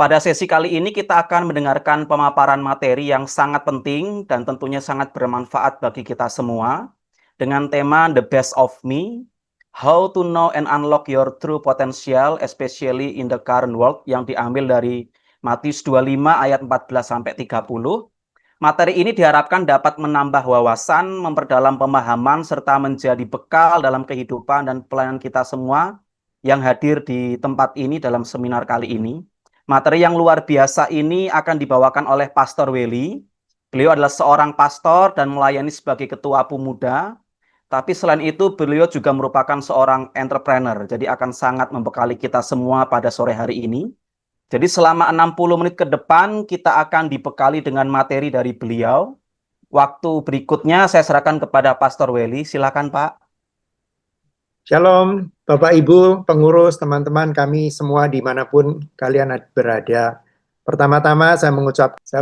Pada sesi kali ini kita akan mendengarkan pemaparan materi yang sangat penting dan tentunya sangat bermanfaat bagi kita semua dengan tema The Best of Me, How to Know and Unlock Your True Potential, especially in the Current World, yang diambil dari Matius 25 ayat 14 sampai 30. Materi ini diharapkan dapat menambah wawasan, memperdalam pemahaman, serta menjadi bekal dalam kehidupan dan pelayanan kita semua yang hadir di tempat ini dalam seminar kali ini. Materi yang luar biasa ini akan dibawakan oleh Pastor Welly. Beliau adalah seorang pastor dan melayani sebagai ketua pemuda. Tapi selain itu beliau juga merupakan seorang entrepreneur. Jadi akan sangat membekali kita semua pada sore hari ini. Jadi selama 60 menit ke depan kita akan dibekali dengan materi dari beliau. Waktu berikutnya saya serahkan kepada Pastor Welly. Silakan Pak. Shalom, Bapak Ibu, pengurus, teman-teman kami semua dimanapun kalian berada. Pertama-tama saya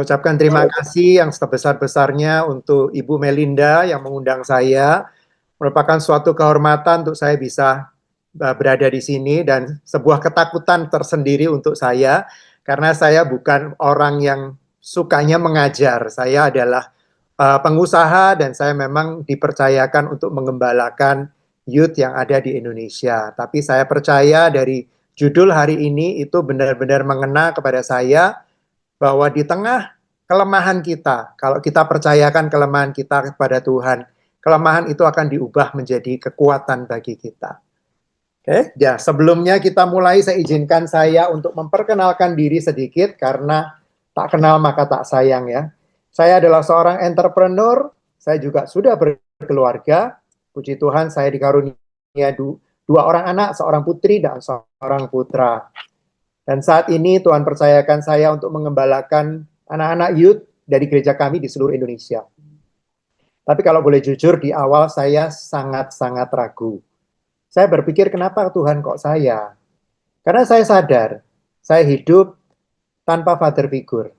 ucapkan terima kasih yang sebesar-besarnya untuk Ibu Melinda yang mengundang saya. Merupakan suatu kehormatan untuk saya bisa berada di sini dan sebuah ketakutan tersendiri untuk saya karena saya bukan orang yang sukanya mengajar. Saya adalah pengusaha dan saya memang dipercayakan untuk mengembalakan youth yang ada di Indonesia. Tapi saya percaya dari judul hari ini itu benar-benar mengena kepada saya bahwa di tengah kelemahan kita, kalau kita percayakan kelemahan kita kepada Tuhan, kelemahan itu akan diubah menjadi kekuatan bagi kita. Oke, ya sebelumnya kita mulai, saya izinkan saya untuk memperkenalkan diri sedikit karena tak kenal maka tak sayang ya. Saya adalah seorang entrepreneur, saya juga sudah berkeluarga. Puji Tuhan saya dikarunia dua orang anak, seorang putri dan seorang putra. Dan saat ini Tuhan percayakan saya untuk mengembalakan anak-anak youth dari gereja kami di seluruh Indonesia. Tapi kalau boleh jujur, di awal saya sangat-sangat ragu. Saya berpikir, kenapa Tuhan kok saya? Karena saya sadar, saya hidup tanpa father figure.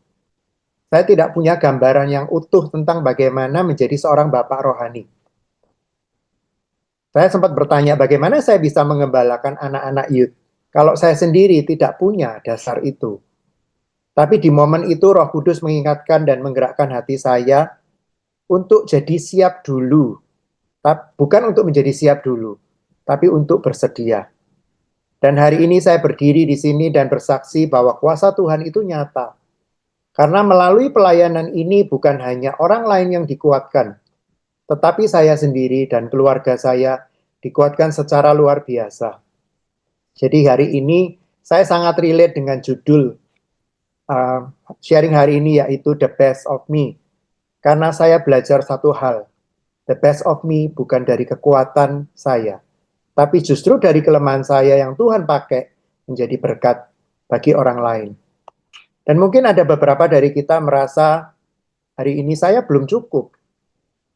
Saya tidak punya gambaran yang utuh tentang bagaimana menjadi seorang bapak rohani. Saya sempat bertanya, bagaimana saya bisa mengembalakan anak-anak youth kalau saya sendiri tidak punya dasar itu. Tapi di momen itu Roh Kudus mengingatkan dan menggerakkan hati saya untuk jadi siap dulu. Bukan untuk menjadi siap dulu, tapi untuk bersedia. Dan hari ini saya berdiri di sini dan bersaksi bahwa kuasa Tuhan itu nyata. Karena melalui pelayanan ini bukan hanya orang lain yang dikuatkan, tetapi saya sendiri dan keluarga saya dikuatkan secara luar biasa. Jadi hari ini saya sangat relate dengan judul sharing hari ini, yaitu The Best of Me. Karena saya belajar satu hal, the best of me bukan dari kekuatan saya, tapi justru dari kelemahan saya yang Tuhan pakai menjadi berkat bagi orang lain. Dan mungkin ada beberapa dari kita merasa hari ini saya belum cukup,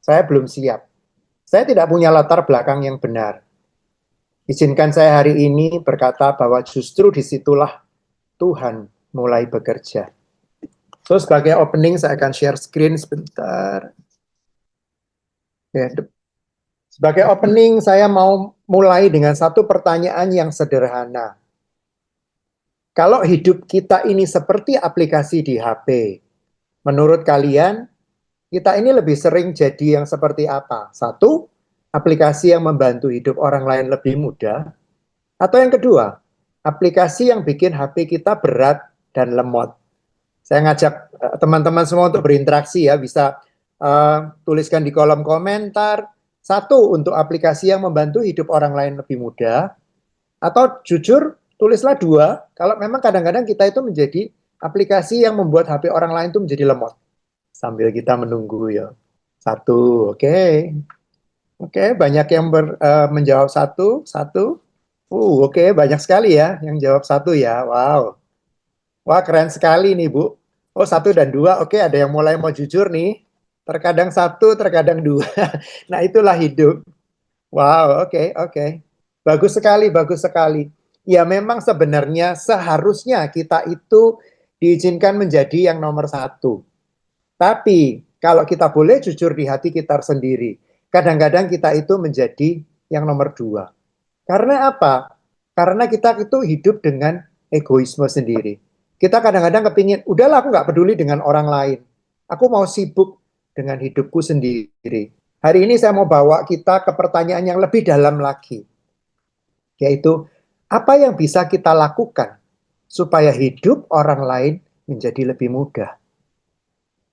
saya belum siap, saya tidak punya latar belakang yang benar. Izinkan saya hari ini berkata bahwa justru disitulah Tuhan mulai bekerja. So, sebagai opening saya akan share screen sebentar. Ya, sebagai opening saya mau mulai dengan satu pertanyaan yang sederhana. Kalau hidup kita ini seperti aplikasi di HP, menurut kalian kita ini lebih sering jadi yang seperti apa? Satu, aplikasi yang membantu hidup orang lain lebih mudah. Atau yang kedua, aplikasi yang bikin HP kita berat dan lemot. Saya ngajak teman-teman semua untuk berinteraksi ya, bisa tuliskan di kolom komentar. Satu, untuk aplikasi yang membantu hidup orang lain lebih mudah. Atau jujur, tulislah dua, kalau memang kadang-kadang kita itu menjadi aplikasi yang membuat HP orang lain itu menjadi lemot. Sambil kita menunggu ya. Satu, oke. Oke, banyak yang menjawab satu. Oke, banyak sekali ya yang jawab satu ya. Wow. Wah, keren sekali nih, Bu. Oh, satu dan dua. Oke, ada yang mulai mau jujur nih. Terkadang satu, terkadang dua. Nah, itulah hidup. Wow, oke. Bagus sekali, bagus sekali. Ya, memang sebenarnya seharusnya kita itu diizinkan menjadi yang nomor satu. Tapi, kalau kita boleh jujur di hati kita sendiri, kadang-kadang kita itu menjadi yang nomor dua. Karena apa? Karena kita itu hidup dengan egoisme sendiri. Kita kadang-kadang kepingin, udahlah aku nggak peduli dengan orang lain. Aku mau sibuk dengan hidupku sendiri. Hari ini saya mau bawa kita ke pertanyaan yang lebih dalam lagi. Yaitu, apa yang bisa kita lakukan supaya hidup orang lain menjadi lebih mudah?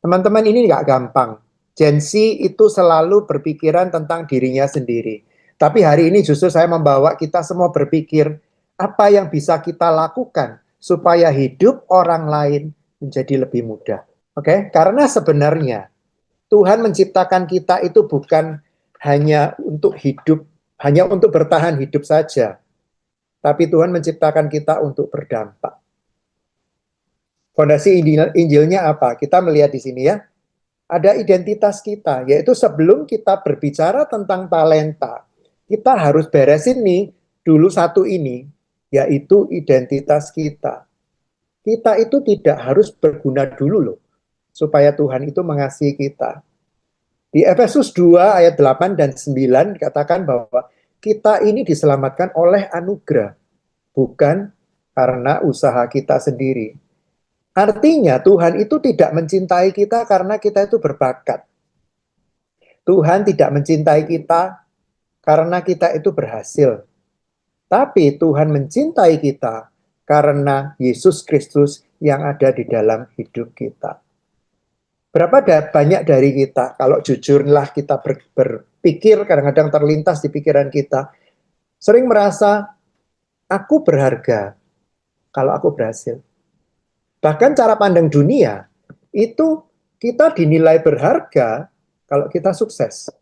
Teman-teman, ini nggak gampang. Gen Z itu selalu berpikiran tentang dirinya sendiri. Tapi hari ini justru saya membawa kita semua berpikir, apa yang bisa kita lakukan supaya hidup orang lain menjadi lebih mudah. Oke, karena sebenarnya Tuhan menciptakan kita itu bukan hanya untuk hidup, hanya untuk bertahan hidup saja. Tapi Tuhan menciptakan kita untuk berdampak. Fondasi Injilnya apa? Kita melihat di sini ya. Ada identitas kita, yaitu sebelum kita berbicara tentang talenta, kita harus beresin nih dulu satu ini, yaitu identitas kita. Kita itu tidak harus berguna dulu loh, supaya Tuhan itu mengasihi kita. Di Efesus 2 ayat 8 dan 9 dikatakan bahwa kita ini diselamatkan oleh anugerah, bukan karena usaha kita sendiri. Artinya Tuhan itu tidak mencintai kita karena kita itu berbakat. Tuhan tidak mencintai kita karena kita itu berhasil. Tapi Tuhan mencintai kita karena Yesus Kristus yang ada di dalam hidup kita. Banyak dari kita, kalau jujurlah kita berpikir, kadang-kadang terlintas di pikiran kita, sering merasa, aku berharga kalau aku berhasil. Bahkan cara pandang dunia, itu kita dinilai berharga kalau kita sukses.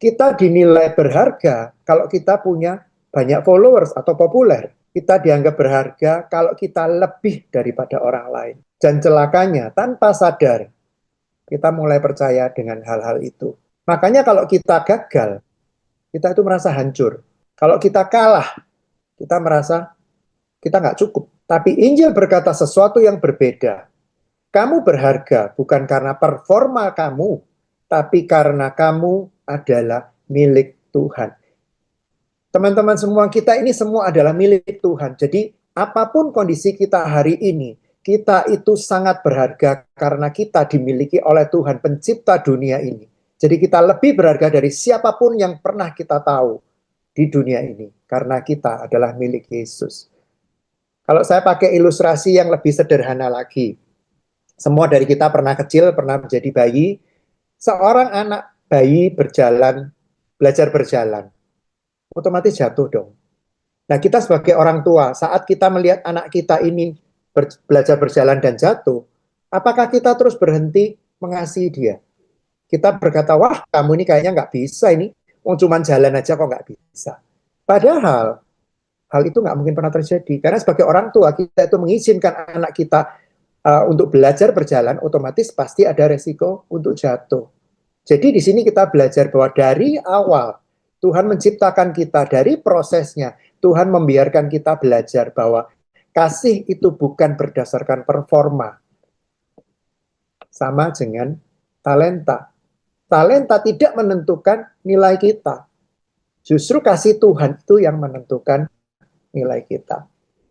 Kita dinilai berharga kalau kita punya banyak followers atau populer. Kita dianggap berharga kalau kita lebih daripada orang lain. Dan celakanya, tanpa sadar, kita mulai percaya dengan hal-hal itu. Makanya kalau kita gagal, kita itu merasa hancur. Kalau kita kalah, kita merasa kita nggak cukup. Tapi Injil berkata sesuatu yang berbeda. Kamu berharga bukan karena performa kamu, tapi karena kamu adalah milik Tuhan. Teman-teman semua, kita ini semua adalah milik Tuhan. Jadi apapun kondisi kita hari ini, kita itu sangat berharga karena kita dimiliki oleh Tuhan, pencipta dunia ini. Jadi kita lebih berharga dari siapapun yang pernah kita tahu di dunia ini, karena kita adalah milik Yesus. Kalau saya pakai ilustrasi yang lebih sederhana lagi, semua dari kita pernah kecil, pernah menjadi bayi. Seorang anak bayi berjalan, belajar berjalan, otomatis jatuh dong. Nah, kita sebagai orang tua, saat kita melihat anak kita ini belajar berjalan dan jatuh, apakah kita terus berhenti mengasihi dia? Kita berkata, wah kamu ini kayaknya nggak bisa ini, cuma jalan aja kok nggak bisa. Padahal, hal itu nggak mungkin pernah terjadi. Karena sebagai orang tua, kita itu mengizinkan anak kita untuk belajar berjalan, otomatis pasti ada resiko untuk jatuh. Jadi di sini kita belajar bahwa dari awal, Tuhan menciptakan kita, dari prosesnya, Tuhan membiarkan kita belajar bahwa kasih itu bukan berdasarkan performa. Sama dengan talenta. Talenta tidak menentukan nilai kita. Justru kasih Tuhan itu yang menentukan nilai kita.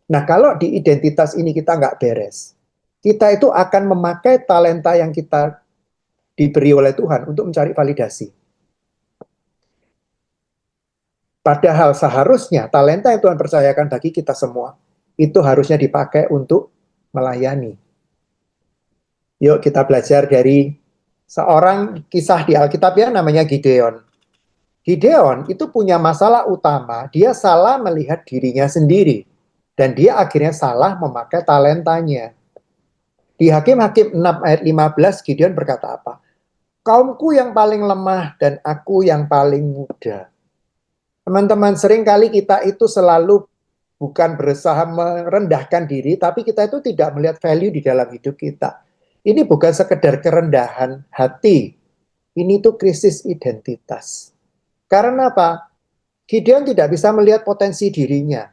Nah, kalau di identitas ini kita nggak beres, kita itu akan memakai talenta yang kita diberi oleh Tuhan untuk mencari validasi. Padahal seharusnya talenta yang Tuhan percayakan bagi kita semua, itu harusnya dipakai untuk melayani. Yuk kita belajar dari seorang kisah di Alkitab ya, namanya Gideon. Gideon itu punya masalah utama, dia salah melihat dirinya sendiri. Dan dia akhirnya salah memakai talentanya. Di Hakim-Hakim 6 ayat 15, Gideon berkata apa? Kaumku yang paling lemah dan aku yang paling muda. Teman-teman, seringkali kita itu selalu bukan berusaha merendahkan diri, tapi kita itu tidak melihat value di dalam hidup kita. Ini bukan sekedar kerendahan hati, ini tuh krisis identitas. Karena apa? Gideon tidak bisa melihat potensi dirinya.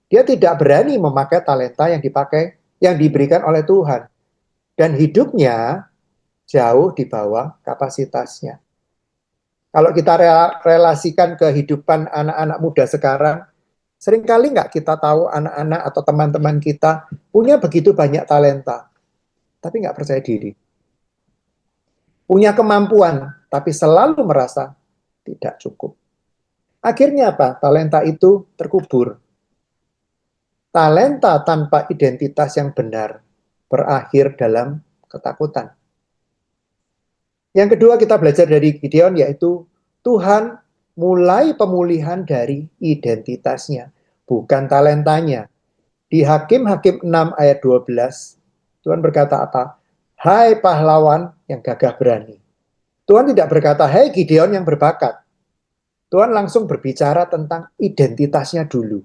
Dia tidak berani memakai talenta yang diberikan oleh Tuhan. Dan hidupnya jauh di bawah kapasitasnya. Kalau kita relasikan kehidupan anak-anak muda sekarang, Seringkali nggak kita tahu anak-anak atau teman-teman kita punya begitu banyak talenta, tapi nggak percaya diri. Punya kemampuan, tapi selalu merasa tidak cukup. Akhirnya apa? Talenta itu terkubur. Talenta tanpa identitas yang benar berakhir dalam ketakutan. Yang kedua kita belajar dari Gideon yaitu Tuhan mulai pemulihan dari identitasnya, bukan talentanya. Di Hakim-Hakim 6 ayat 12, Tuhan berkata apa? Hai pahlawan yang gagah berani. Tuhan tidak berkata, hai Gideon yang berbakat. Tuhan langsung berbicara tentang identitasnya dulu.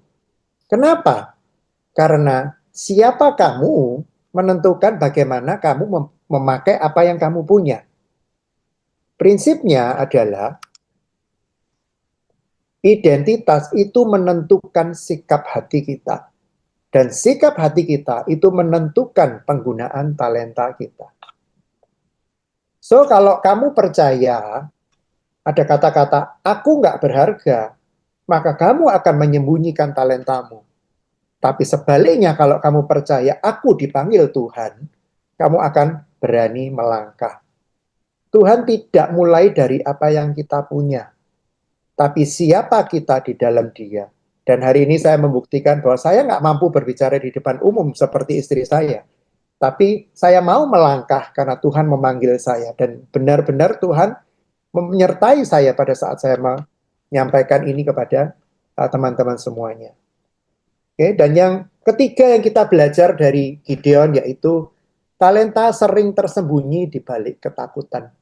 Kenapa? Karena siapa kamu menentukan bagaimana kamu memakai apa yang kamu punya. Prinsipnya adalah identitas itu menentukan sikap hati kita. Dan sikap hati kita itu menentukan penggunaan talenta kita. So, kalau kamu percaya ada kata-kata, aku nggak berharga, maka kamu akan menyembunyikan talentamu. Tapi sebaliknya kalau kamu percaya aku dipanggil Tuhan, kamu akan berani melangkah. Tuhan tidak mulai dari apa yang kita punya, tapi siapa kita di dalam Dia. Dan hari ini saya membuktikan bahwa saya nggak mampu berbicara di depan umum seperti istri saya. Tapi saya mau melangkah karena Tuhan memanggil saya. Dan benar-benar Tuhan menyertai saya pada saat saya menyampaikan ini kepada teman-teman semuanya. Oke, dan yang ketiga yang kita belajar dari Gideon yaitu talenta sering tersembunyi di balik ketakutan.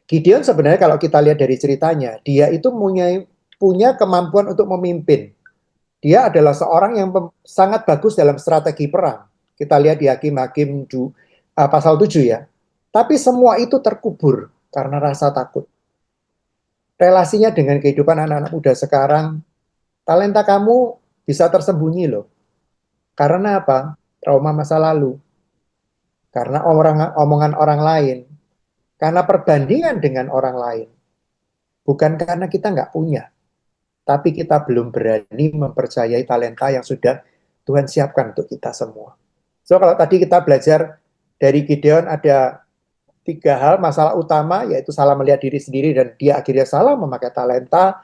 Gideon sebenarnya kalau kita lihat dari ceritanya, dia itu punya kemampuan untuk memimpin. Dia adalah seorang yang sangat bagus dalam strategi perang. Kita lihat di Hakim-Hakim pasal 7 ya. Tapi semua itu terkubur karena rasa takut. Relasinya dengan kehidupan anak-anak muda sekarang, talenta kamu bisa tersembunyi loh. Karena apa? Trauma masa lalu. Karena omongan orang lain. Karena perbandingan dengan orang lain. Bukan karena kita nggak punya. Tapi kita belum berani mempercayai talenta yang sudah Tuhan siapkan untuk kita semua. So, kalau tadi kita belajar dari Gideon ada 3 hal, masalah utama yaitu salah melihat diri sendiri dan dia akhirnya salah memakai talenta.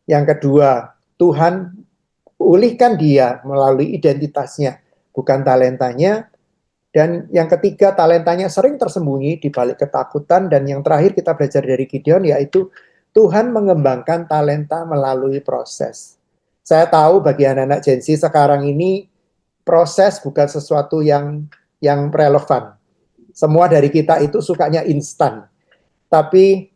Yang kedua, Tuhan pulihkan dia melalui identitasnya, bukan talentanya. Dan yang ketiga, talentanya sering tersembunyi di balik ketakutan. Dan yang terakhir kita belajar dari Gideon yaitu Tuhan mengembangkan talenta melalui proses. Saya tahu bagi anak-anak Gen Z sekarang ini proses bukan sesuatu yang relevan. Semua dari kita itu sukanya instan. Tapi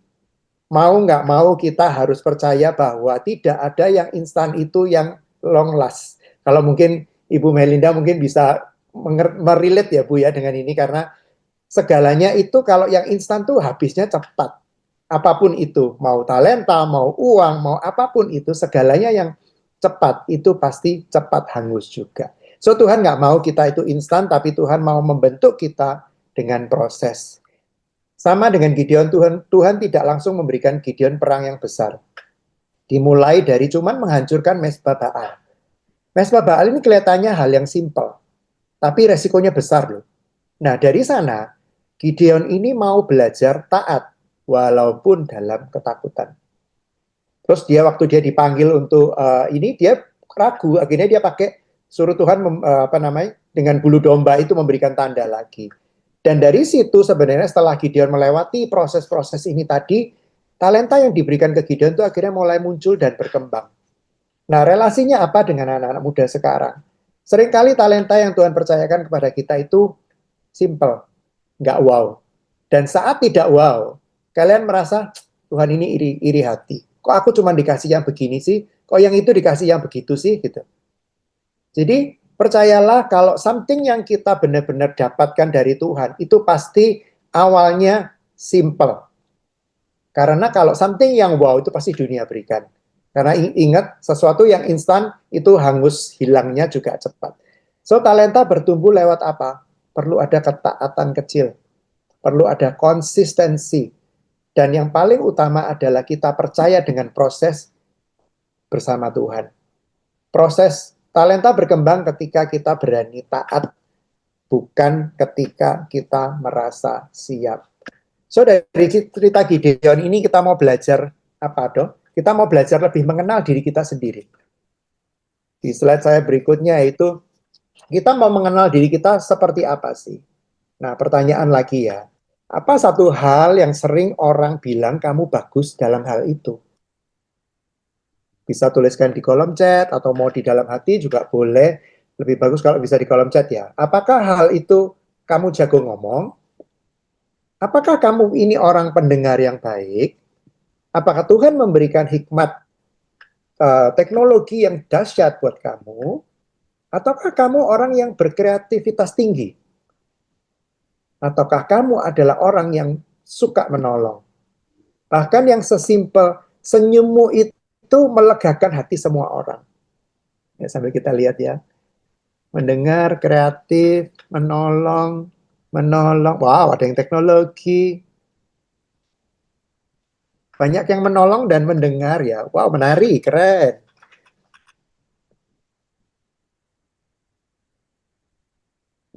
mau nggak mau kita harus percaya bahwa tidak ada yang instan itu yang long last. Kalau mungkin Ibu Melinda mungkin bisa merelate ya Bu ya dengan ini karena segalanya itu kalau yang instan tuh habisnya cepat. Apapun itu, mau talenta, mau uang, mau apapun itu, segalanya yang cepat itu pasti cepat hangus juga. So Tuhan nggak mau kita itu instan, tapi Tuhan mau membentuk kita dengan proses. Sama dengan Gideon, Tuhan tidak langsung memberikan Gideon perang yang besar. Dimulai dari cuman menghancurkan Mesbah Baal. Mesbah Baal ini kelihatannya hal yang simpel, tapi resikonya besar loh. Nah dari sana, Gideon ini mau belajar taat, walaupun dalam ketakutan. Terus waktu dia dipanggil untuk ini dia ragu, akhirnya dia pakai suruh Tuhan dengan bulu domba itu memberikan tanda lagi. Dan dari situ sebenarnya setelah Gideon melewati proses-proses ini tadi, talenta yang diberikan ke Gideon itu akhirnya mulai muncul dan berkembang. Nah relasinya apa dengan anak-anak muda sekarang? Seringkali talenta yang Tuhan percayakan kepada kita itu simple, nggak wow. Dan saat tidak wow, kalian merasa Tuhan ini iri hati. Kok aku cuma dikasih yang begini sih? Kok yang itu dikasih yang begitu sih? Gitu. Jadi percayalah kalau something yang kita benar-benar dapatkan dari Tuhan itu pasti awalnya simple. Karena kalau something yang wow itu pasti dunia berikan. Karena ingat sesuatu yang instan itu hangus, hilangnya juga cepat. So talenta bertumbuh lewat apa? Perlu ada ketaatan kecil. Perlu ada konsistensi. Dan yang paling utama adalah kita percaya dengan proses bersama Tuhan. Proses talenta berkembang ketika kita berani taat, bukan ketika kita merasa siap. So, dari cerita Gideon ini kita mau belajar apa, Dok? Kita mau belajar lebih mengenal diri kita sendiri. Di slide saya berikutnya itu, kita mau mengenal diri kita seperti apa sih? Nah, pertanyaan lagi ya. Apa satu hal yang sering orang bilang kamu bagus dalam hal itu? Bisa tuliskan di kolom chat atau mau di dalam hati juga boleh. Lebih bagus kalau bisa di kolom chat ya. Apakah hal itu kamu jago ngomong? Apakah kamu ini orang pendengar yang baik? Apakah Tuhan memberikan hikmat teknologi yang dahsyat buat kamu? Ataukah kamu orang yang berkreativitas tinggi? Ataukah kamu adalah orang yang suka menolong? Bahkan yang sesimpel senyummu itu melegakan hati semua orang. Ya, sambil kita lihat ya. Mendengar, kreatif, menolong, menolong. Wow, ada yang teknologi. Banyak yang menolong dan mendengar ya. Wow, menarik, keren.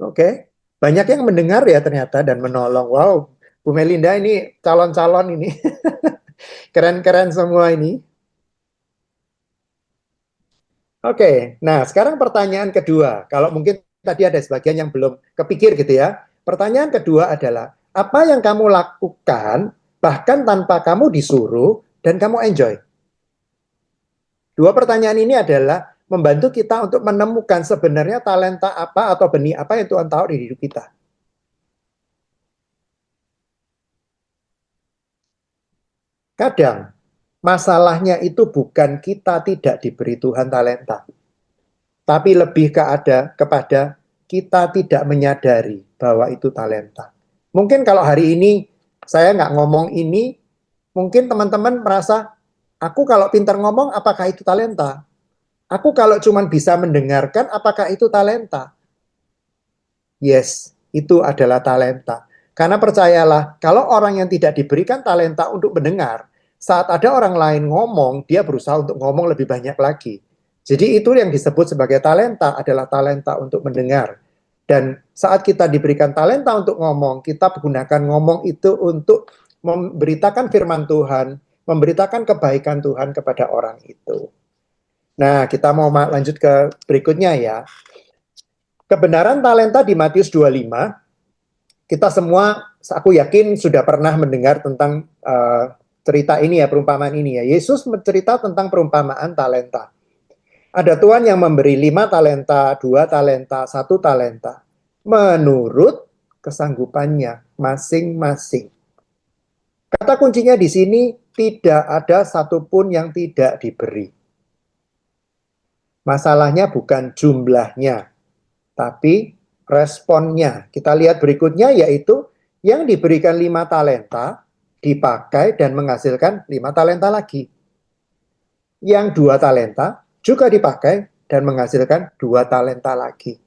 Oke, banyak yang mendengar ya ternyata dan menolong. Wow, Bu Melinda ini calon-calon ini. Keren-keren semua ini. Oke, nah sekarang pertanyaan kedua. Kalau mungkin tadi ada sebagian yang belum kepikir gitu ya. Pertanyaan kedua adalah, apa yang kamu lakukan bahkan tanpa kamu disuruh dan kamu enjoy? Dua pertanyaan ini adalah membantu kita untuk menemukan sebenarnya talenta apa atau benih apa yang Tuhan taruh di hidup kita. Kadang masalahnya itu bukan kita tidak diberi Tuhan talenta, tapi lebih kepada kita tidak menyadari bahwa itu talenta. Mungkin kalau hari ini saya nggak ngomong ini, mungkin teman-teman merasa, aku kalau pintar ngomong, apakah itu talenta? Aku kalau cuma bisa mendengarkan, apakah itu talenta? Yes, itu adalah talenta. Karena percayalah, kalau orang yang tidak diberikan talenta untuk mendengar, saat ada orang lain ngomong, dia berusaha untuk ngomong lebih banyak lagi. Jadi itu yang disebut sebagai talenta adalah talenta untuk mendengar. Dan saat kita diberikan talenta untuk ngomong, kita menggunakan ngomong itu untuk memberitakan firman Tuhan, memberitakan kebaikan Tuhan kepada orang itu. Nah, kita mau lanjut ke berikutnya ya. Kebenaran talenta di Matius 25, kita semua, aku yakin sudah pernah mendengar tentang cerita ini ya, perumpamaan ini ya. Yesus bercerita tentang perumpamaan talenta. Ada Tuhan yang memberi 5 talenta, 2 talenta, 1 talenta. Menurut kesanggupannya masing-masing. Kata kuncinya di sini, tidak ada satupun yang tidak diberi. Masalahnya bukan jumlahnya, tapi responnya. Kita lihat berikutnya yaitu yang diberikan 5 talenta dipakai dan menghasilkan 5 talenta lagi. Yang 2 talenta juga dipakai dan menghasilkan 2 talenta lagi.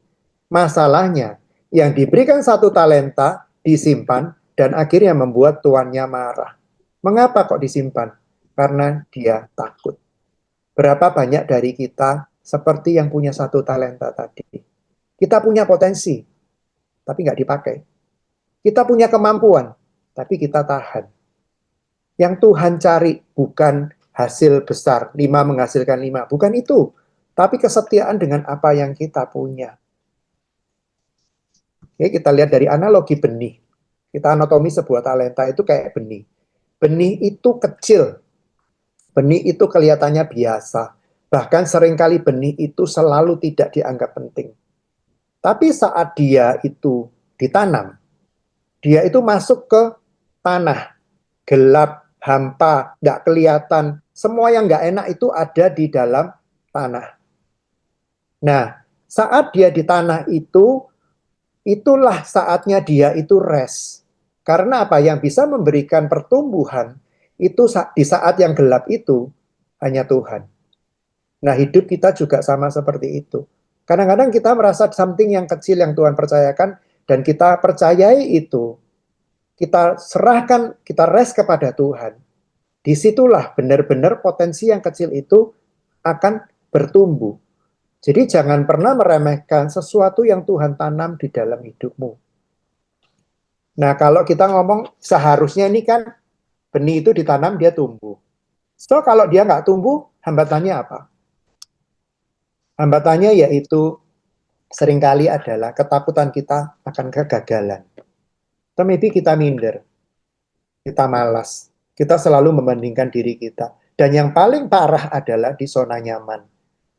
Masalahnya yang diberikan 1 talenta disimpan dan akhirnya membuat tuannya marah. Mengapa kok disimpan? Karena dia takut. Berapa banyak dari kita seperti yang punya 1 talenta tadi? Kita punya potensi, tapi nggak dipakai. Kita punya kemampuan, tapi kita tahan. Yang Tuhan cari bukan hasil besar, 5 menghasilkan 5. Bukan itu, tapi kesetiaan dengan apa yang kita punya. Oke, kita lihat dari analogi benih. Kita anatomi sebuah talenta itu kayak benih. Benih itu kecil. Benih itu kelihatannya biasa. Bahkan seringkali benih itu selalu tidak dianggap penting. Tapi saat dia itu ditanam, dia itu masuk ke tanah, gelap, hampa, nggak kelihatan. Semua yang nggak enak itu ada di dalam tanah. Nah, saat dia di tanah itu, itulah saatnya dia itu rest. Karena apa? Yang bisa memberikan pertumbuhan itu di saat yang gelap itu hanya Tuhan. Nah, hidup kita juga sama seperti itu. Kadang-kadang kita merasa something yang kecil yang Tuhan percayakan, dan kita percayai itu, kita serahkan, kita rest kepada Tuhan. Disitulah benar-benar potensi yang kecil itu akan bertumbuh. Jadi jangan pernah meremehkan sesuatu yang Tuhan tanam di dalam hidupmu. Nah, kalau kita ngomong seharusnya ini kan benih itu ditanam, dia tumbuh. So, kalau dia nggak tumbuh, hambatannya apa? Hambatannya yaitu seringkali adalah ketakutan kita akan kegagalan. Atau maybe kita minder, kita malas, kita selalu membandingkan diri kita. Dan yang paling parah adalah di zona nyaman.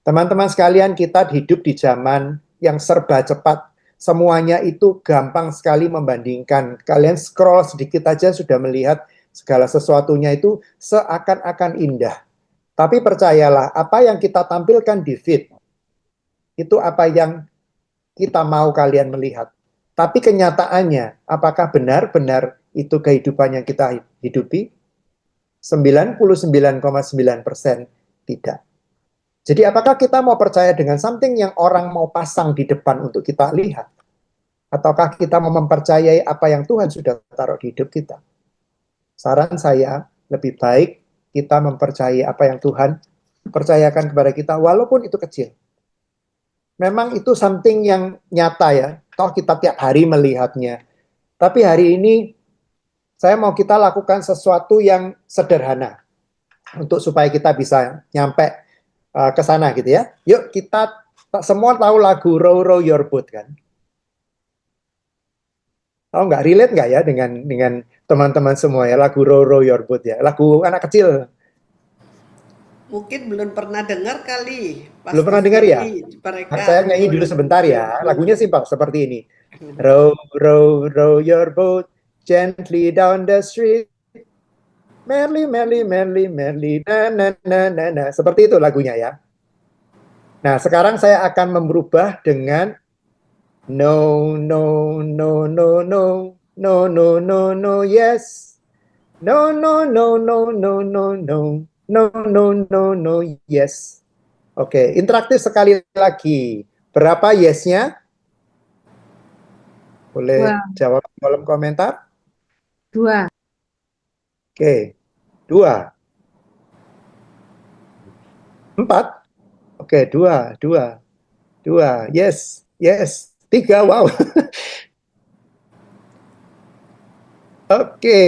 Teman-teman sekalian, kita hidup di zaman yang serba cepat. Semuanya itu gampang sekali membandingkan. Kalian scroll sedikit aja sudah melihat segala sesuatunya itu seakan-akan indah. Tapi percayalah, apa yang kita tampilkan di feed, itu apa yang kita mau kalian melihat. Tapi kenyataannya, apakah benar-benar itu kehidupan yang kita hidupi? 99,9% tidak. Jadi apakah kita mau percaya dengan something yang orang mau pasang di depan untuk kita lihat? Ataukah kita mau mempercayai apa yang Tuhan sudah taruh di hidup kita? Saran saya, lebih baik kita mempercayai apa yang Tuhan percayakan kepada kita, walaupun itu kecil. Memang itu something yang nyata ya, toh kita tiap hari melihatnya. Tapi hari ini, saya mau kita lakukan sesuatu yang sederhana, untuk supaya kita bisa nyampe ke sana gitu ya. Yuk kita semua tahu lagu Row Row Your Boat kan? Tahu nggak, relate nggak ya dengan teman-teman semua ya, lagu Row Row Your Boat ya, lagu anak kecil. Mungkin belum pernah dengar kali. Belum pernah dengar ya? Mereka Saya nyanyi dulu sebentar ya. Lagunya simpel seperti ini. Row, row, row your boat gently down the street. Merrily, merrily, merrily, merrily, na na na na na. Seperti itu lagunya ya. Nah, sekarang saya akan merubah dengan no, no, no, no, no, no, no, no, no, yes. No, no, no, no, no, no, no, no, no, no, no, yes. Oke, interaktif sekali lagi. Berapa yes-nya? Boleh jawab di kolom komentar. 2. Oke, 2. 4. Oke, 2, 2, 2. Yes, yes. 3, wow. Oke,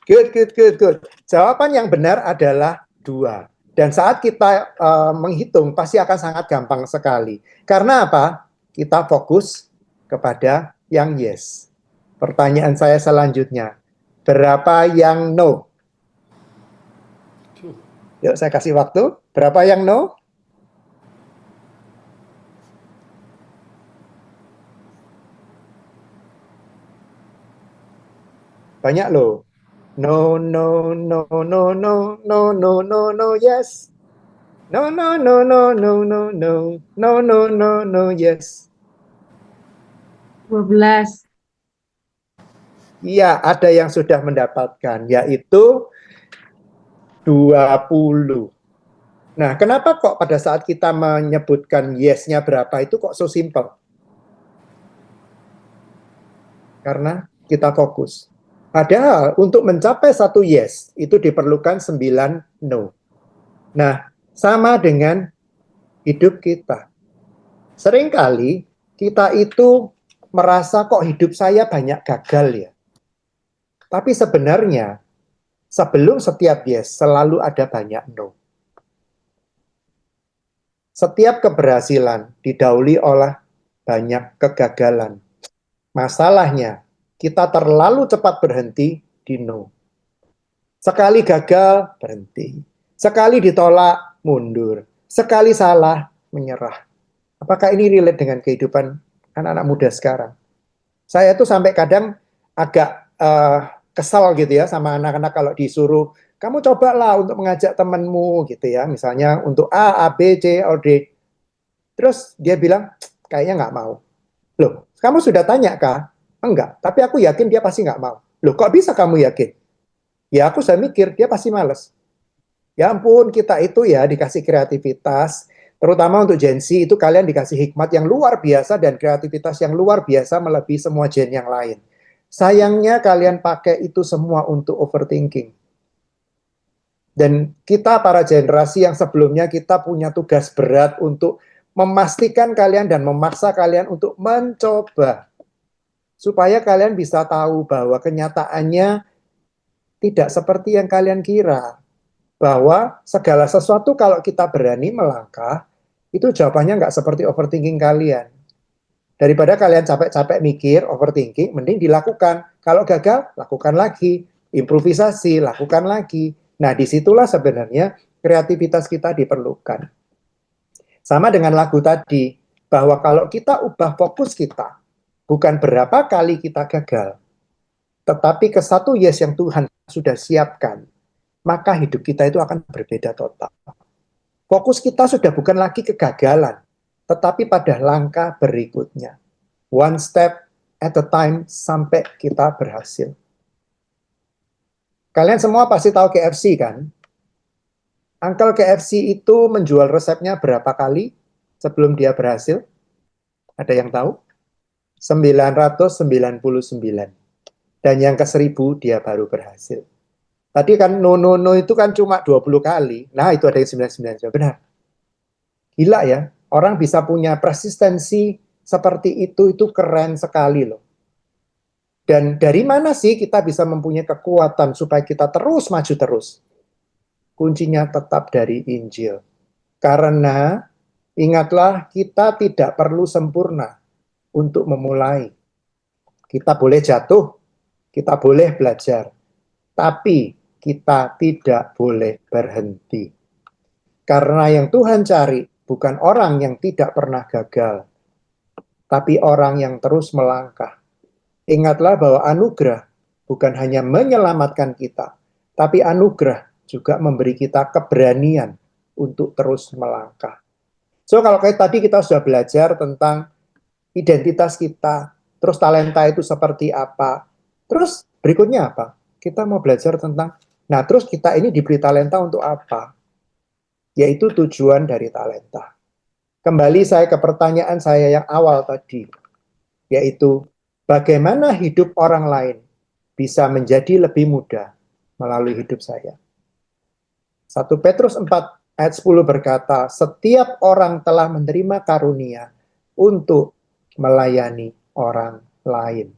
good, good, good, good. Jawaban yang benar adalah 2. Dan saat kita menghitung, pasti akan sangat gampang sekali. Karena apa? Kita fokus kepada yang yes. Pertanyaan saya selanjutnya, berapa yang no? Yuk, saya kasih waktu. Berapa yang no? Banyak loh. No, no, no, no, no, no, no, no, no, yes. No, no, no, no, no, no, no, no, no, no, no, yes. 12. Iya, ada yang sudah mendapatkan, yaitu 20. Nah, kenapa kok pada saat kita menyebutkan yes-nya berapa itu kok so simple? Karena kita fokus. Padahal untuk mencapai satu yes, itu diperlukan 9 no. Nah, sama dengan hidup kita. Seringkali kita itu merasa kok hidup saya banyak gagal ya. Tapi sebenarnya sebelum setiap yes selalu ada banyak no. Setiap keberhasilan didahului oleh banyak kegagalan. Masalahnya, kita terlalu cepat berhenti di no. Sekali gagal, berhenti. Sekali ditolak, mundur. Sekali salah, menyerah. Apakah ini relate dengan kehidupan anak-anak muda sekarang? Saya tuh sampai kadang agak kesal gitu ya sama anak-anak kalau disuruh, kamu cobalah untuk mengajak temanmu gitu ya, misalnya untuk A, B, C, O, D. Terus dia bilang, kayaknya nggak mau. Loh, kamu sudah tanya kah? Enggak, tapi aku yakin dia pasti nggak mau. Loh, kok bisa kamu yakin? Ya aku sudah mikir, dia pasti males. Ya ampun, kita itu ya dikasih kreativitas, terutama untuk Gen Z itu kalian dikasih hikmat yang luar biasa dan kreativitas yang luar biasa melebihi semua gen yang lain. Sayangnya kalian pakai itu semua untuk overthinking. Dan kita para generasi yang sebelumnya kita punya tugas berat untuk memastikan kalian dan memaksa kalian untuk mencoba. Supaya kalian bisa tahu bahwa kenyataannya tidak seperti yang kalian kira. Bahwa segala sesuatu kalau kita berani melangkah, itu jawabannya nggak seperti overthinking kalian. Daripada kalian capek-capek mikir, overthinking, mending dilakukan. Kalau gagal, lakukan lagi. Improvisasi, lakukan lagi. Nah, disitulah sebenarnya kreativitas kita diperlukan. Sama dengan lagu tadi, bahwa kalau kita ubah fokus kita, bukan berapa kali kita gagal, tetapi ke satu yes yang Tuhan sudah siapkan, maka hidup kita itu akan berbeda total. Fokus kita sudah bukan lagi kegagalan, tetapi pada langkah berikutnya. One step at a time sampai kita berhasil. Kalian semua pasti tahu KFC kan? Uncle KFC itu menjual resepnya berapa kali sebelum dia berhasil? Ada yang tahu? 999. Dan yang ke-1000 dia baru berhasil. Tadi kan no itu kan cuma 20 kali. Nah, itu ada yang 99. Benar. Gila ya. Orang bisa punya persistensi seperti itu keren sekali loh. Dan dari mana sih kita bisa mempunyai kekuatan supaya kita terus maju terus? Kuncinya tetap dari Injil. Karena ingatlah kita tidak perlu sempurna untuk memulai. Kita boleh jatuh, kita boleh belajar, tapi kita tidak boleh berhenti. Karena yang Tuhan cari bukan orang yang tidak pernah gagal, tapi orang yang terus melangkah. Ingatlah bahwa anugerah bukan hanya menyelamatkan kita, tapi anugerah juga memberi kita keberanian untuk terus melangkah. So, kalau kayak tadi kita sudah belajar tentang identitas kita, terus talenta itu seperti apa, terus berikutnya apa? Kita mau belajar tentang, nah terus kita ini diberi talenta untuk apa? Yaitu tujuan dari talenta. Kembali saya ke pertanyaan saya yang awal tadi, yaitu bagaimana hidup orang lain bisa menjadi lebih mudah melalui hidup saya. 1 Petrus 4 ayat 10 berkata, setiap orang telah menerima karunia untuk melayani orang lain.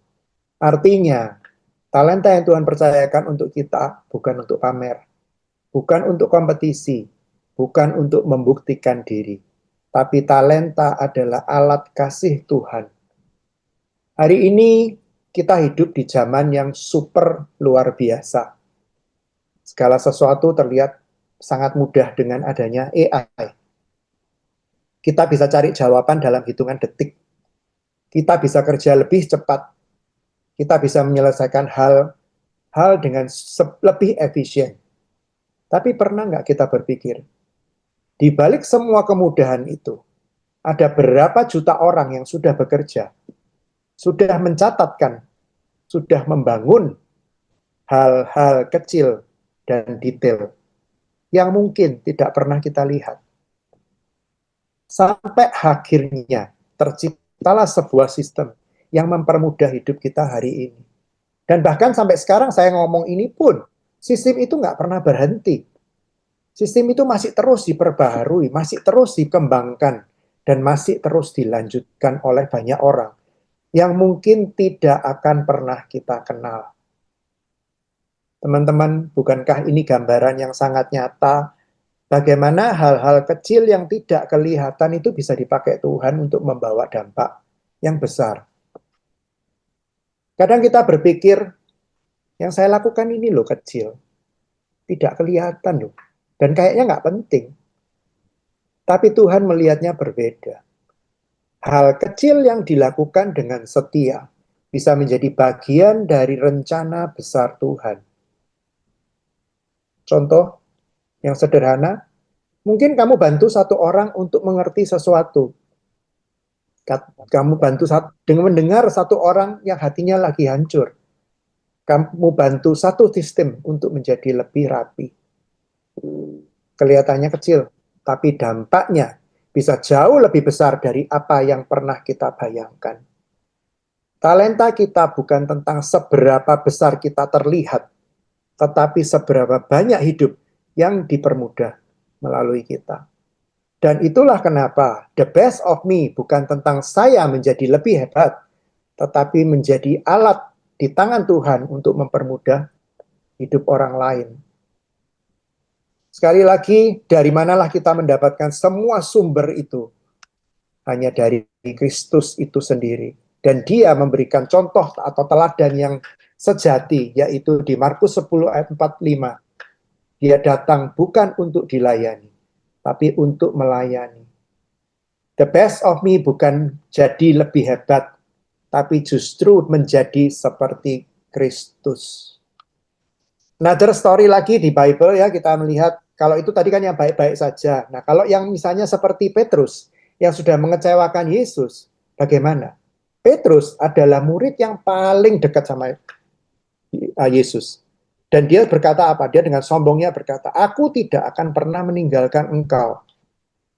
Artinya, talenta yang Tuhan percayakan untuk kita bukan untuk pamer, bukan untuk kompetisi, bukan untuk membuktikan diri, tapi talenta adalah alat kasih Tuhan. Hari ini kita hidup di zaman yang super luar biasa. Segala sesuatu terlihat sangat mudah dengan adanya AI. Kita bisa cari jawaban dalam hitungan detik. Kita bisa kerja lebih cepat. Kita bisa menyelesaikan hal dengan lebih efisien. Tapi pernah nggak kita berpikir, di balik semua kemudahan itu, ada berapa juta orang yang sudah bekerja, sudah mencatatkan, sudah membangun hal-hal kecil dan detail yang mungkin tidak pernah kita lihat. Sampai akhirnya terciptalah sebuah sistem yang mempermudah hidup kita hari ini. Dan bahkan sampai sekarang saya ngomong ini pun, sistem itu nggak pernah berhenti. Sistem itu masih terus diperbaharui, masih terus dikembangkan, dan masih terus dilanjutkan oleh banyak orang yang mungkin tidak akan pernah kita kenal. Teman-teman, bukankah ini gambaran yang sangat nyata bagaimana hal-hal kecil yang tidak kelihatan itu bisa dipakai Tuhan untuk membawa dampak yang besar. Kadang kita berpikir, yang saya lakukan ini loh kecil, tidak kelihatan loh, dan kayaknya nggak penting. Tapi Tuhan melihatnya berbeda. Hal kecil yang dilakukan dengan setia bisa menjadi bagian dari rencana besar Tuhan. Contoh yang sederhana, mungkin kamu bantu satu orang untuk mengerti sesuatu. Kamu bantu dengan mendengar satu orang yang hatinya lagi hancur. Kamu bantu satu sistem untuk menjadi lebih rapi. Kelihatannya kecil, tapi dampaknya bisa jauh lebih besar dari apa yang pernah kita bayangkan. Talenta kita bukan tentang seberapa besar kita terlihat, tetapi seberapa banyak hidup yang dipermudah melalui kita. Dan itulah kenapa the best of me bukan tentang saya menjadi lebih hebat, tetapi menjadi alat di tangan Tuhan untuk mempermudah hidup orang lain. Sekali lagi, dari manalah kita mendapatkan semua sumber itu? Hanya dari Kristus itu sendiri. Dan dia memberikan contoh atau teladan yang sejati, yaitu di Markus 10 ayat 45. Dia datang bukan untuk dilayani, tapi untuk melayani. The best of me bukan jadi lebih hebat, tapi justru menjadi seperti Kristus. Another story lagi di Bible ya, kita melihat kalau itu tadi kan yang baik-baik saja. Nah, kalau yang misalnya seperti Petrus yang sudah mengecewakan Yesus, bagaimana? Petrus adalah murid yang paling dekat sama Yesus. Dan dia berkata apa? Dia dengan sombongnya berkata, aku tidak akan pernah meninggalkan engkau.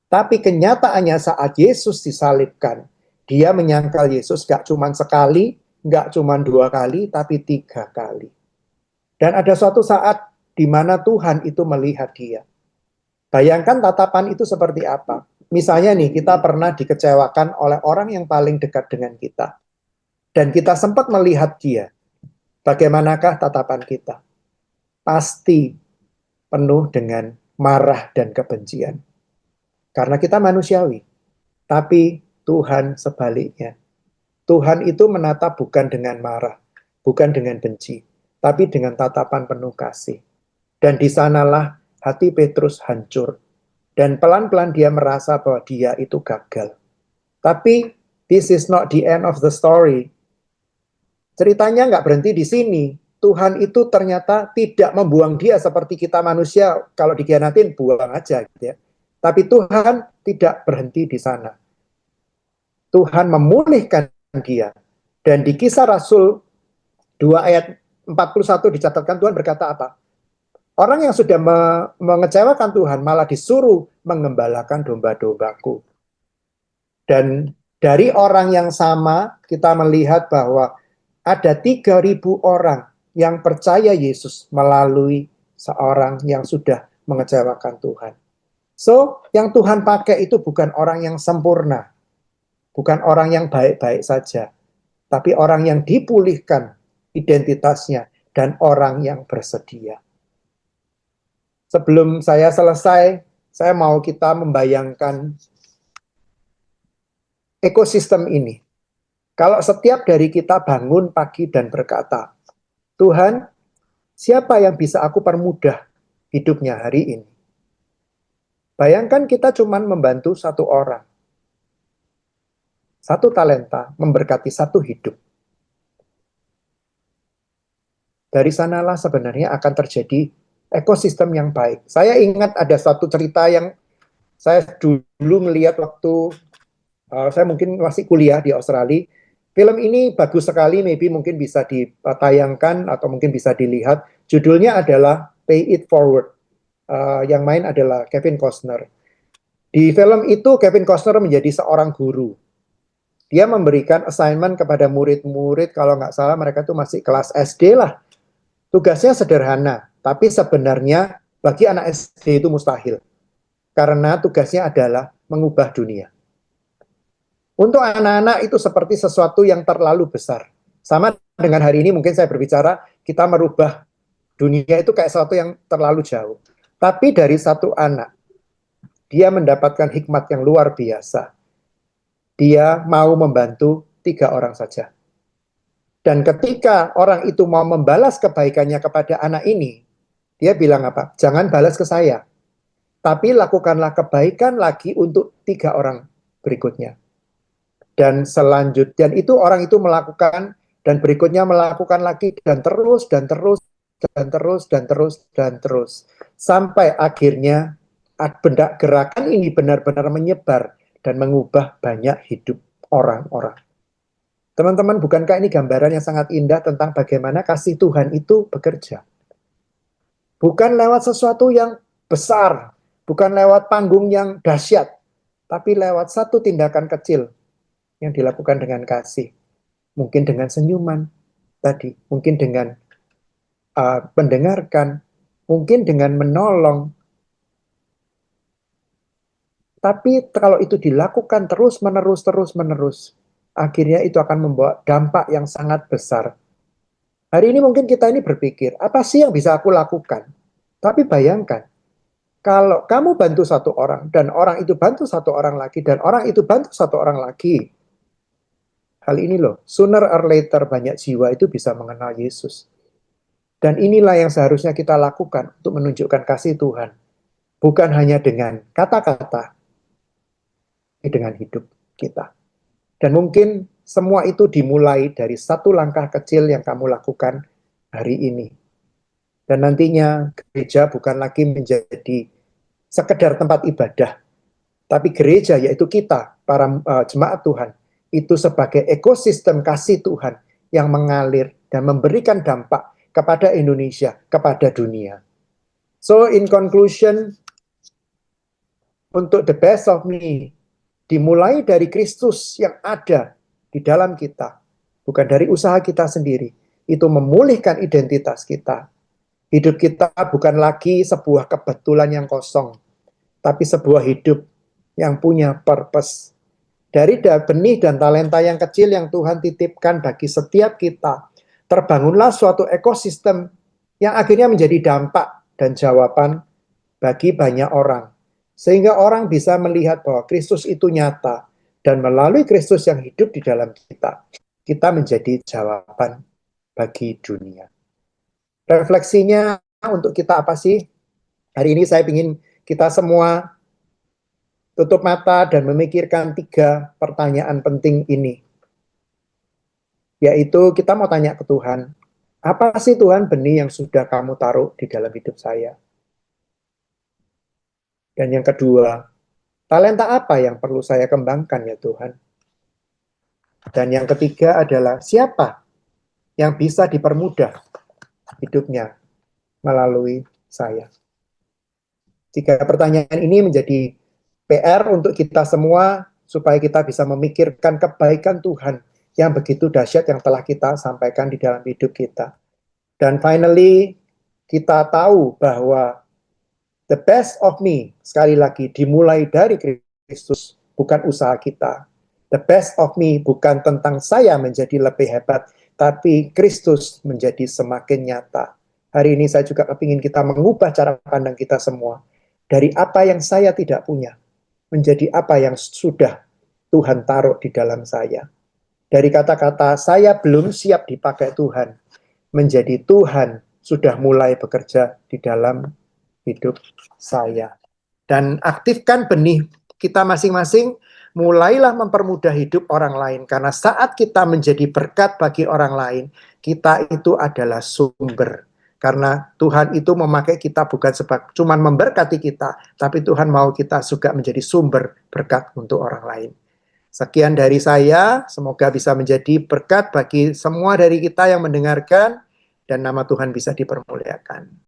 Tapi kenyataannya saat Yesus disalibkan, dia menyangkal Yesus gak cuma sekali, gak cuma 2 kali, tapi 3 kali. Dan ada suatu saat di mana Tuhan itu melihat dia. Bayangkan tatapan itu seperti apa. Misalnya nih, kita pernah dikecewakan oleh orang yang paling dekat dengan kita. Dan kita sempat melihat dia. Bagaimanakah tatapan kita? Pasti penuh dengan marah dan kebencian. Karena kita manusiawi. Tapi Tuhan sebaliknya. Tuhan itu menatap bukan dengan marah, bukan dengan benci, tapi dengan tatapan penuh kasih. Dan di sanalah hati Petrus hancur. Dan pelan-pelan dia merasa bahwa dia itu gagal. Tapi this is not the end of the story. Ceritanya nggak berhenti di sini. Tuhan itu ternyata tidak membuang dia seperti kita manusia, kalau dikhianatin buang aja gitu ya. Tapi Tuhan tidak berhenti di sana. Tuhan memulihkan dia. Dan di Kisah Rasul 2 ayat 41 dicatatkan Tuhan berkata apa? Orang yang sudah mengecewakan Tuhan malah disuruh mengembalakan domba-dombaku. Dan dari orang yang sama kita melihat bahwa ada 3.000 orang yang percaya Yesus melalui seorang yang sudah mengecewakan Tuhan. So, yang Tuhan pakai itu bukan orang yang sempurna, bukan orang yang baik-baik saja, tapi orang yang dipulihkan identitasnya dan orang yang bersedia. Sebelum saya selesai, saya mau kita membayangkan ekosistem ini. Kalau setiap dari kita bangun pagi dan berkata, Tuhan, siapa yang bisa aku permudah hidupnya hari ini? Bayangkan kita cuma membantu 1 orang. 1 talenta memberkati 1 hidup. Dari sanalah sebenarnya akan terjadi ekosistem yang baik. Saya ingat ada satu cerita yang saya dulu melihat waktu saya mungkin masih kuliah di Australia. Film ini bagus sekali, maybe mungkin bisa ditayangkan atau mungkin bisa dilihat. Judulnya adalah Pay It Forward. Yang main adalah Kevin Costner. Di film itu Kevin Costner menjadi seorang guru. Dia memberikan assignment kepada murid-murid, kalau nggak salah mereka itu masih kelas SD lah. Tugasnya sederhana, tapi sebenarnya bagi anak SD itu mustahil. Karena tugasnya adalah mengubah dunia. Untuk anak-anak itu seperti sesuatu yang terlalu besar. Sama dengan hari ini mungkin saya berbicara, kita merubah dunia itu kayak sesuatu yang terlalu jauh. Tapi dari 1 anak, dia mendapatkan hikmat yang luar biasa. Dia mau membantu 3 orang saja. Dan ketika orang itu mau membalas kebaikannya kepada anak ini, dia bilang apa? Jangan balas ke saya, tapi lakukanlah kebaikan lagi untuk 3 orang berikutnya. Dan selanjutnya itu orang itu melakukan dan berikutnya melakukan lagi dan terus dan terus dan terus dan terus dan terus sampai akhirnya benda gerakan ini benar-benar menyebar dan mengubah banyak hidup orang-orang. Teman-teman, bukankah ini gambaran yang sangat indah tentang bagaimana kasih Tuhan itu bekerja? Bukan lewat sesuatu yang besar, bukan lewat panggung yang dahsyat, tapi lewat 1 tindakan kecil yang dilakukan dengan kasih. Mungkin dengan senyuman tadi, mungkin dengan mendengarkan, mungkin dengan menolong. Tapi kalau itu dilakukan terus-menerus, akhirnya itu akan membawa dampak yang sangat besar. Hari ini mungkin kita ini berpikir, apa sih yang bisa aku lakukan? Tapi bayangkan, kalau kamu bantu satu orang, dan orang itu bantu satu orang lagi, dan orang itu bantu satu orang lagi, hal ini loh, sooner or later banyak jiwa itu bisa mengenal Yesus. Dan inilah yang seharusnya kita lakukan untuk menunjukkan kasih Tuhan. Bukan hanya dengan kata-kata, tapi dengan hidup kita. Dan mungkin semua itu dimulai dari satu langkah kecil yang kamu lakukan hari ini. Dan nantinya gereja bukan lagi menjadi sekedar tempat ibadah, tapi gereja yaitu kita, para jemaat Tuhan, itu sebagai ekosistem kasih Tuhan yang mengalir dan memberikan dampak kepada Indonesia, kepada dunia. So in conclusion, untuk the best of me, dimulai dari Kristus yang ada di dalam kita, bukan dari usaha kita sendiri. Itu memulihkan identitas kita. Hidup kita bukan lagi sebuah kebetulan yang kosong, tapi sebuah hidup yang punya purpose. Dari benih dan talenta yang kecil yang Tuhan titipkan bagi setiap kita, terbangunlah suatu ekosistem yang akhirnya menjadi dampak dan jawaban bagi banyak orang. Sehingga orang bisa melihat bahwa Kristus itu nyata, dan melalui Kristus yang hidup di dalam kita, kita menjadi jawaban bagi dunia. Refleksinya untuk kita apa sih? Hari ini saya ingin kita semua tutup mata dan memikirkan 3 pertanyaan penting ini. Yaitu kita mau tanya ke Tuhan, apa sih Tuhan benih yang sudah kamu taruh di dalam hidup saya? Dan yang kedua, talenta apa yang perlu saya kembangkan ya Tuhan? Dan yang ketiga adalah siapa yang bisa dipermudah hidupnya melalui saya? 3 pertanyaan ini menjadi PR untuk kita semua supaya kita bisa memikirkan kebaikan Tuhan yang begitu dahsyat yang telah kita sampaikan di dalam hidup kita. Dan finally, kita tahu bahwa the best of me, sekali lagi, dimulai dari Kristus, bukan usaha kita. The best of me bukan tentang saya menjadi lebih hebat, tapi Kristus menjadi semakin nyata. Hari ini saya juga ingin kita mengubah cara pandang kita semua. Dari apa yang saya tidak punya, menjadi apa yang sudah Tuhan taruh di dalam saya. Dari kata-kata saya belum siap dipakai Tuhan, menjadi Tuhan sudah mulai bekerja di dalam hidup saya. Dan aktifkan benih kita masing-masing, mulailah mempermudah hidup orang lain. Karena saat kita menjadi berkat bagi orang lain, kita itu adalah sumber. Karena Tuhan itu memakai kita bukan cuma memberkati kita, tapi Tuhan mau kita juga menjadi sumber berkat untuk orang lain. Sekian dari saya, semoga bisa menjadi berkat bagi semua dari kita yang mendengarkan, dan nama Tuhan bisa dipermuliakan.